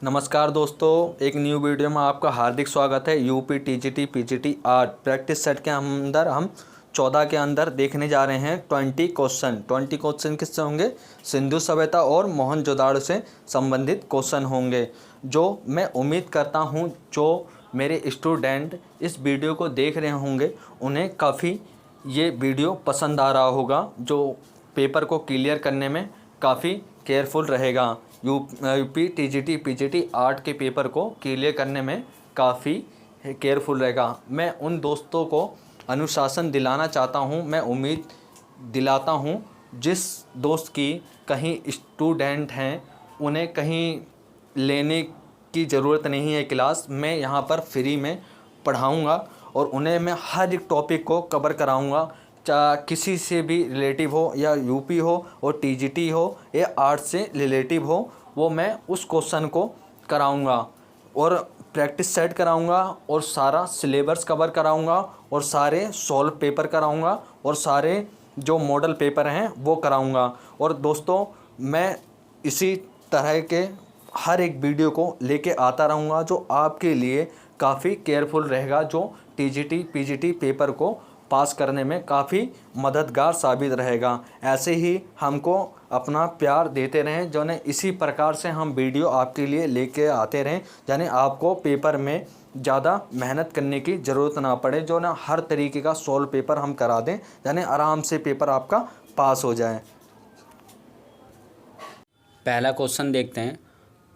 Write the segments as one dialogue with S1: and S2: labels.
S1: नमस्कार दोस्तों, एक न्यू वीडियो में आपका हार्दिक स्वागत है। UP TGT PGT art practice set के अंदर हम 14 के अंदर देखने जा रहे हैं 20 क्वेश्चन किससे होंगे? सिंधु सभ्यता और मोहनजोदाड़ो से संबंधित क्वेश्चन होंगे, जो मैं उम्मीद करता हूं जो मेरे स्टूडेंट इस वीडियो को देख रहे होंगे उन्हें काफ़ी ये वीडियो पसंद आ रहा होगा, जो पेपर को क्लियर करने में काफ़ी केयरफुल रहेगा। यूपी टीजीटी पीजीटी आर्ट के पेपर को क्लियर करने में काफ़ी केयरफुल रहेगा। मैं उन दोस्तों को अनुशासन दिलाना चाहता हूं, मैं उम्मीद दिलाता हूं जिस दोस्त की कहीं स्टूडेंट हैं उन्हें कहीं लेने की ज़रूरत नहीं है क्लास। मैं यहां पर फ्री में पढ़ाऊंगा और उन्हें मैं हर एक टॉपिक को कवर कराऊंगा, चाहे किसी से भी रिलेटिव हो या यूपी हो और टीजीटी हो या आर्ट से रिलेटिव हो, वो मैं उस क्वेश्चन को कराऊंगा और प्रैक्टिस सेट कराऊंगा और सारा सिलेबस कवर कराऊंगा और सारे सॉल्व पेपर कराऊंगा और सारे जो मॉडल पेपर हैं वो कराऊंगा। और दोस्तों, मैं इसी तरह के हर एक वीडियो को लेके आता रहूँगा जो आपके लिए काफ़ी केयरफुल रहेगा, जो टीजीटी पीजीटी पेपर को पास करने में काफ़ी मददगार साबित रहेगा। ऐसे ही हमको अपना प्यार देते रहें, जो ने इसी प्रकार से हम वीडियो आपके लिए लेके आते रहें, यानी आपको पेपर में ज़्यादा मेहनत करने की ज़रूरत ना पड़े, जो ना हर तरीके का सॉल्व पेपर हम करा दें, यानी आराम से पेपर आपका पास हो जाए।
S2: पहला क्वेश्चन देखते हैं,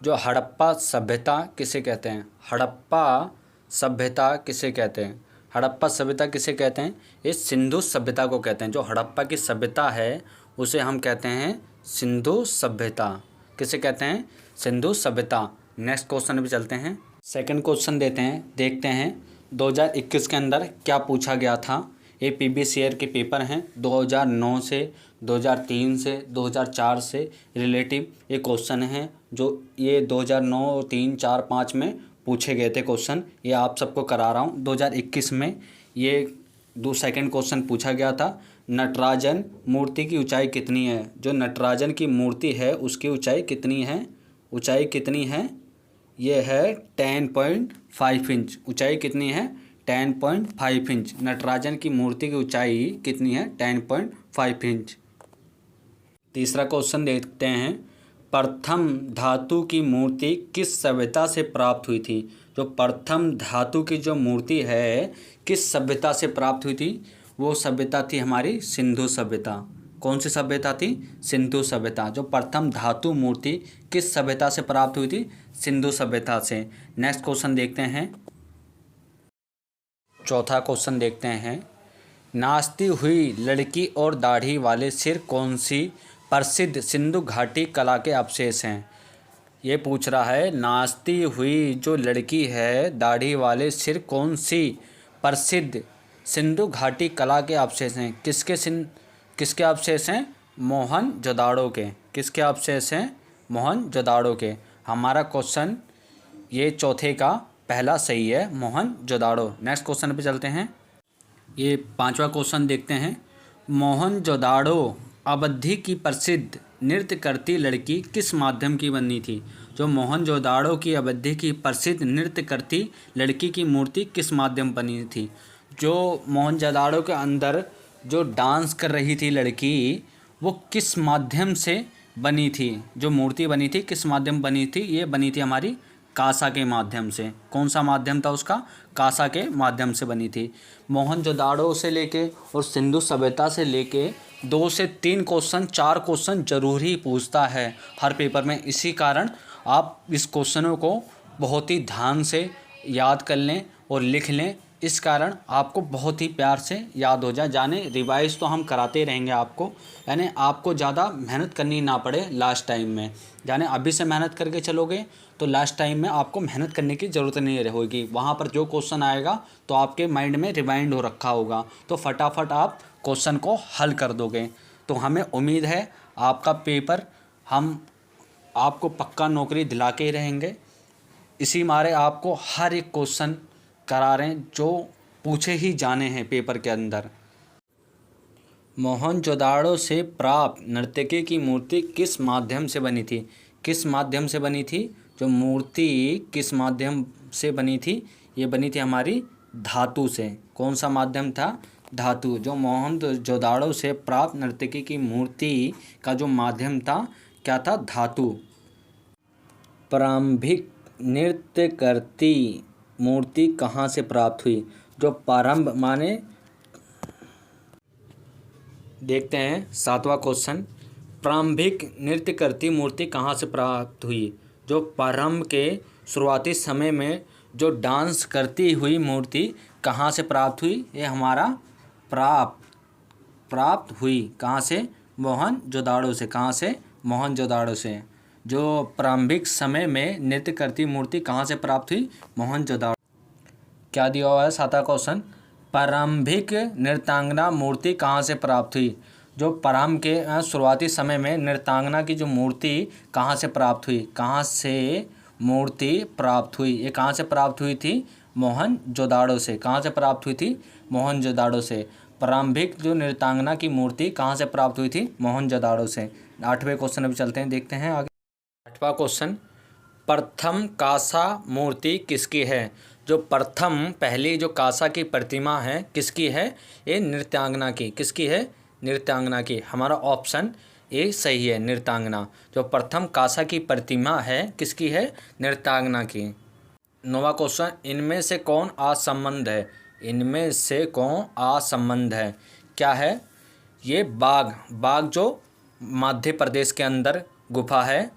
S2: जो हड़प्पा सभ्यता किसे कहते हैं? हड़प्पा सभ्यता किसे कहते हैं? हड़प्पा सभ्यता किसे कहते हैं? इस सिंधु सभ्यता को कहते हैं। जो हड़प्पा की सभ्यता है उसे हम कहते हैं सिंधु सभ्यता। किसे कहते हैं? सिंधु सभ्यता। नेक्स्ट क्वेश्चन भी चलते हैं। सेकंड क्वेश्चन देखते हैं 2021 के अंदर क्या पूछा गया था। ये पीबीसीआर के पेपर हैं 2009 से 2003 से 2004 से रिलेटिव ये क्वेश्चन हैं, जो ये 2009 3 4 5 में पूछे गए थे क्वेश्चन। ये आप सबको करा रहा हूँ। 2021 में ये सेकंड क्वेश्चन पूछा गया था, नटराजन मूर्ति की ऊंचाई कितनी है? जो नटराजन की मूर्ति है उसकी ऊंचाई कितनी है? ऊंचाई कितनी है? ये है 10.5 इंच। ऊंचाई कितनी है? 10.5 इंच। नटराजन की मूर्ति की ऊंचाई कितनी है? 10.5 इंच। तीसरा क्वेश्चन देखते हैं, प्रथम धातु की मूर्ति किस सभ्यता से प्राप्त हुई थी? जो प्रथम धातु की जो मूर्ति है किस सभ्यता से प्राप्त हुई थी? वो सभ्यता थी हमारी सिंधु सभ्यता। कौन सी सभ्यता थी? सिंधु सभ्यता। जो प्रथम धातु मूर्ति किस सभ्यता से प्राप्त हुई थी? सिंधु सभ्यता से। नेक्स्ट क्वेश्चन देखते हैं। चौथा क्वेश्चन देखते हैं, नाचती हुई लड़की और दाढ़ी वाले सिर कौन सी प्रसिद्ध सिंधु घाटी कला के अवशेष हैं? ये पूछ रहा है, नाचती हुई जो लड़की है दाढ़ी वाले सिर कौन सी प्रसिद्ध सिंधु घाटी कला के अवशेष हैं? किसके अवशेष हैं? मोहनजोदाड़ो के। किसके अवशेष हैं? मोहनजोदाड़ो के। हमारा क्वेश्चन ये चौथे का पहला सही है, मोहनजोदाड़ो। नेक्स्ट क्वेश्चन पे चलते हैं। ये पांचवा क्वेश्चन देखते हैं, मोहनजोदाड़ो अवधि की प्रसिद्ध नृत्य करती लड़की किस माध्यम की बनी थी? जो मोहनजोदाड़ो की अवधि की प्रसिद्ध नृत्य करती लड़की की मूर्ति किस माध्यम बनी थी? जो मोहनजोदाड़ो के अंदर जो डांस कर रही थी लड़की, वो किस माध्यम से बनी थी? जो मूर्ति बनी थी किस माध्यम बनी थी? ये बनी थी हमारी कांसा के माध्यम से। कौन सा माध्यम था उसका? कांसा के माध्यम से बनी थी। मोहनजोदाड़ो से लेके और सिंधु सभ्यता से लेके 2 से 3 क्वेश्चन 4 क्वेश्चन जरूर ही पूछता है हर पेपर में। इसी कारण आप इस क्वेश्चनों को बहुत ही ध्यान से याद कर लें और लिख लें, इस कारण आपको बहुत ही प्यार से याद हो जाए। जाने रिवाइज तो हम कराते रहेंगे आपको, यानी आपको ज़्यादा मेहनत करनी ना पड़े लास्ट टाइम में। जाने अभी से मेहनत करके चलोगे तो लास्ट टाइम में आपको मेहनत करने की ज़रूरत नहीं रहेगी। वहाँ पर जो क्वेश्चन आएगा तो आपके माइंड में रिवाइंड हो रखा होगा, तो फटाफट आप क्वेश्चन को हल कर दोगे। तो हमें उम्मीद है आपका पेपर हम आपको पक्का नौकरी दिला के ही रहेंगे। इसी मारे आपको हर एक क्वेश्चन करा रहे हैं जो पूछे ही जाने हैं पेपर के अंदर। मोहनजोदाड़ो से प्राप्त नर्तकी की मूर्ति किस माध्यम से बनी थी? किस माध्यम से बनी थी? जो मूर्ति किस माध्यम से बनी थी? ये बनी थी हमारी धातु से। कौन सा माध्यम था? धातु। जो मोहनजोदाड़ो से प्राप्त नर्तकी की मूर्ति का जो माध्यम था क्या था? धातु। प्रारंभिक नृत्य करती मूर्ति कहाँ से प्राप्त हुई? जो प्रारंभ माने, देखते हैं 7वां क्वेश्चन। प्रारंभिक नृत्य करती मूर्ति कहाँ से प्राप्त हुई? जो प्रारंभ के शुरुआती समय में जो डांस करती हुई मूर्ति कहाँ से प्राप्त हुई? ये हमारा प्राप्त हुई कहाँ से? मोहनजोदाड़ो से। कहाँ से? मोहनजोदाड़ो से। जो प्रारंभिक समय में नृत्य करती मूर्ति कहाँ से प्राप्त हुई? मोहनजोदाड़ो। क्या दिया हुआ है 7वां क्वेश्चन? प्रारंभिक नृत्यांगना मूर्ति कहाँ से प्राप्त हुई? जो प्रारंभ के शुरुआती समय में नृत्यांगना की जो मूर्ति कहाँ से प्राप्त हुई? कहाँ से मूर्ति प्राप्त हुई? ये कहाँ से प्राप्त हुई थी? मोहनजोदाड़ो से। कहाँ से प्राप्त हुई थी? मोहनजोदाड़ो से। प्रारंभिक जो नृत्यांगना की मूर्ति कहाँ से प्राप्त हुई थी? मोहनजोदाड़ो से। 8वें क्वेश्चन अभी चलते हैं, देखते हैं आगे। 8वां क्वेश्चन। प्रथम कांसा मूर्ति किसकी है? जो प्रथम पहली जो कांसा की प्रतिमा है किसकी है? ये नृत्यांगना की। किसकी है? नृत्यांगना की। हमारा ऑप्शन ए सही है, नृत्यांगना। जो प्रथम कांसा की प्रतिमा है किसकी है? नृत्यांगना की। 9वां क्वेश्चन। इनमें से कौन असंबद्ध है? इनमें से कौन असंबद्ध है? क्या है? ये बाघ जो मध्य प्रदेश के अंदर गुफा है,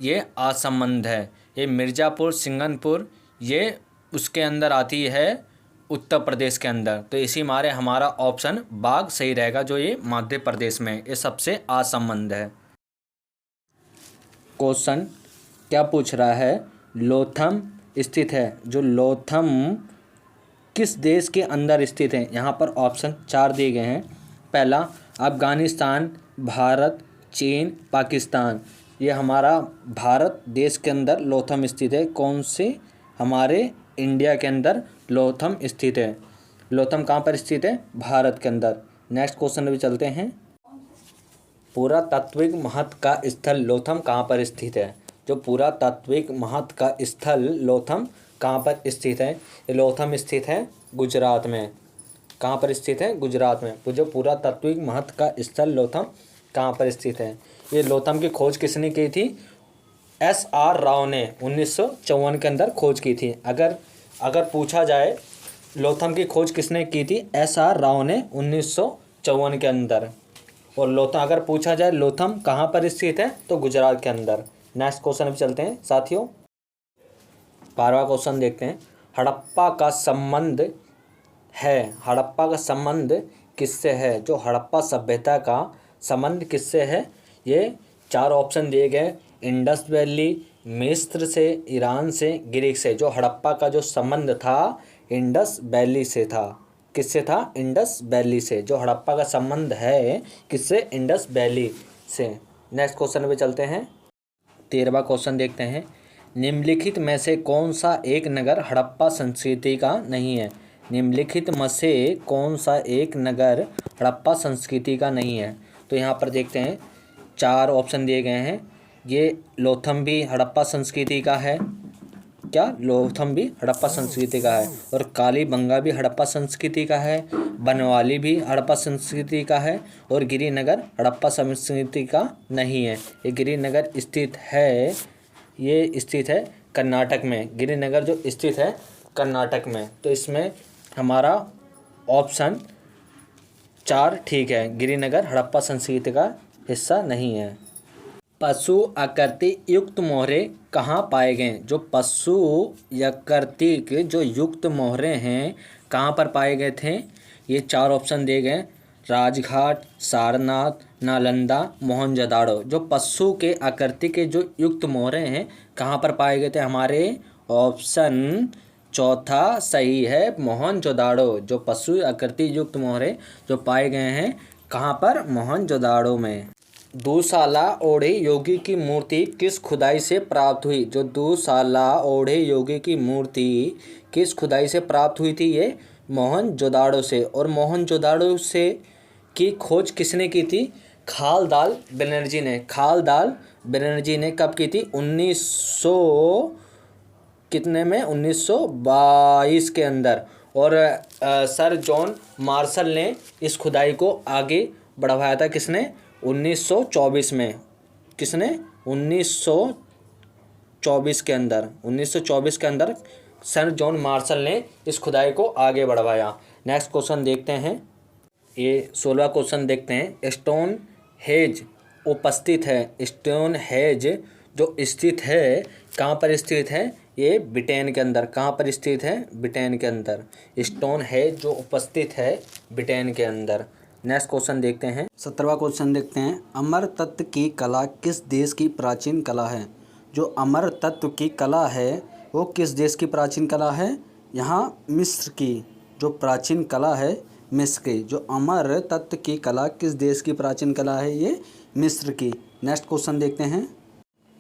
S2: ये असंबद्ध है। ये मिर्ज़ापुर सिंगनपुर ये उसके अंदर आती है, उत्तर प्रदेश के अंदर। तो इसी मारे हमारा ऑप्शन बाघ सही रहेगा, जो ये मध्य प्रदेश में, ये सबसे असंबद्ध है। क्वेश्चन क्या पूछ रहा है? लोथम स्थित है। जो लोथम किस देश के अंदर स्थित है? यहाँ पर ऑप्शन 4 दिए गए हैं। पहला अफगानिस्तान, भारत, चीन, पाकिस्तान। ये हमारा भारत देश के अंदर लोथम स्थित है। कौन से? हमारे इंडिया के अंदर लोथम स्थित है। लोथम कहाँ पर स्थित है? भारत के अंदर। नेक्स्ट क्वेश्चन भी चलते हैं। पुरातात्विक महत्व का स्थल लोथम कहाँ पर स्थित है? जो पुरातात्विक महत्व का स्थल लोथम कहाँ पर स्थित है? ये लोथम स्थित है गुजरात में। कहाँ पर स्थित है? गुजरात में। जो पुरातात्विक महत्व का स्थल लोथम कहाँ पर स्थित है? ये लोथम की खोज किसने की थी? SR राव ने 1954 के अंदर खोज की थी। अगर पूछा जाए लोथम की खोज किसने की थी? SR राव ने 1954 के अंदर। और लोथम अगर पूछा जाए लोथम कहाँ पर स्थित है, तो गुजरात के अंदर। नेक्स्ट क्वेश्चन भी चलते हैं साथियों। 12वां क्वेश्चन देखते हैं। हड़प्पा का संबंध किससे है? जो हड़प्पा सभ्यता का संबंध किससे है? ये 4 ऑप्शन दिए गए। इंडस वैली, मिस्र से, ईरान से, ग्रीक से। जो हड़प्पा का जो संबंध था इंडस वैली से था। किससे था? इंडस वैली से। जो हड़प्पा का संबंध है किससे? इंडस वैली से। नेक्स्ट क्वेश्चन पे चलते हैं। 13वां क्वेश्चन देखते हैं। निम्नलिखित में से कौन सा एक नगर हड़प्पा संस्कृति का नहीं है? निम्नलिखित में से कौन सा एक नगर हड़प्पा संस्कृति का नहीं है? तो यहाँ पर देखते हैं 4 ऑप्शन दिए गए हैं। ये लोथम भी हड़प्पा संस्कृति का है। क्या? लोथम भी हड़प्पा संस्कृति का है। और कालीबंगा भी हड़प्पा संस्कृति का है। बनवाली भी हड़प्पा संस्कृति का है। और गिरिनगर हड़प्पा संस्कृति का नहीं है। ये गिरिनगर स्थित है, ये स्थित है कर्नाटक में। गिरिनगर जो स्थित है कर्नाटक में। तो इसमें हमारा ऑप्शन 4 ठीक है। गिरिनगर हड़प्पा संस्कृति का हिस्सा नहीं है। पशु आकृति युक्त मोहरे कहाँ पाए गए? जो पशु आकृति के जो युक्त मोहरे हैं कहाँ पर पाए गए थे? ये 4 ऑप्शन दिए गए। राजघाट, सारनाथ, नालंदा, मोहनजोदाड़ो। जो पशु के आकृति के जो युक्त मोहरे हैं कहाँ पर पाए गए थे? हमारे ऑप्शन 4 सही है, मोहनजोदाड़ो। जो पशु आकृति युक्त मोहरे जो पाए गए हैं कहाँ पर? मोहनजोदाड़ो में। दुशाला ओढ़े योगी की मूर्ति किस खुदाई से प्राप्त हुई? जो दुशाला ओढ़े योगी की मूर्ति किस खुदाई से प्राप्त हुई थी? ये मोहनजोदाड़ो से। और मोहनजोदाड़ो से की खोज किसने की थी? खालदाल बनर्जी ने। खालदाल बनर्जी ने कब की थी? 1900 कितने में? 1922 के अंदर। और सर जॉन मार्शल ने इस खुदाई को आगे बढ़वाया था। किसने? 1924 में। किसने? 1924 के अंदर। 1924 के अंदर सर जॉन मार्शल ने इस खुदाई को आगे बढ़वाया। नेक्स्ट क्वेश्चन देखते हैं। ये 16वां क्वेश्चन देखते हैं। स्टोन हेज उपस्थित है। स्टोन हेज जो स्थित है, कहाँ पर स्थित है? ये ब्रिटेन के अंदर। कहाँ पर स्थित है? ब्रिटेन के अंदर। स्टोन हेज जो उपस्थित है ब्रिटेन के अंदर। नेक्स्ट क्वेश्चन देखते हैं।
S1: 17वां क्वेश्चन देखते हैं। अमर तत्व की कला किस देश की प्राचीन कला है? जो अमर तत्व की कला है वो किस देश की प्राचीन कला है? यहाँ मिस्र की जो प्राचीन कला है, मिस्र की। जो अमर तत्व की कला किस देश की प्राचीन कला है? ये मिस्र की। नेक्स्ट क्वेश्चन देखते हैं।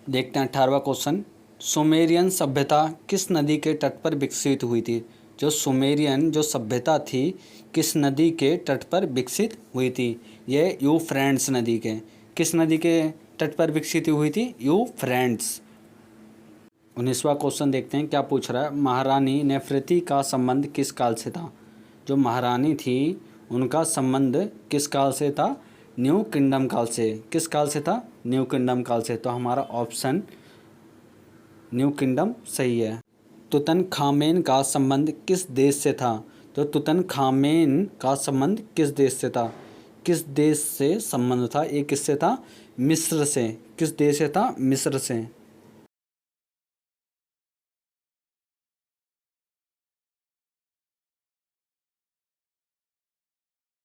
S1: 18वां क्वेश्चन। सुमेरियन सभ्यता किस नदी के तट पर विकसित हुई थी? जो सुमेरियन जो सभ्यता थी किस नदी के तट पर विकसित हुई थी? ये यूफ्रेट्स नदी के। किस नदी के तट पर विकसित हुई थी? यूफ्रेट्स। 19वां क्वेश्चन देखते हैं क्या पूछ रहा है। महारानी नेफरेती का संबंध किस काल से था? जो महारानी थी उनका संबंध किस काल से था? न्यू किंगडम काल से। किस काल से था? न्यू किंगडम काल से। तो हमारा ऑप्शन न्यू किंगडम सही है। तुतनखामेन का संबंध किस देश से था? तो तुतनखामेन का संबंध किस देश से था? किस देश से संबंध था? ये किससे था? मिस्र से। किस देश से था? मिस्र से।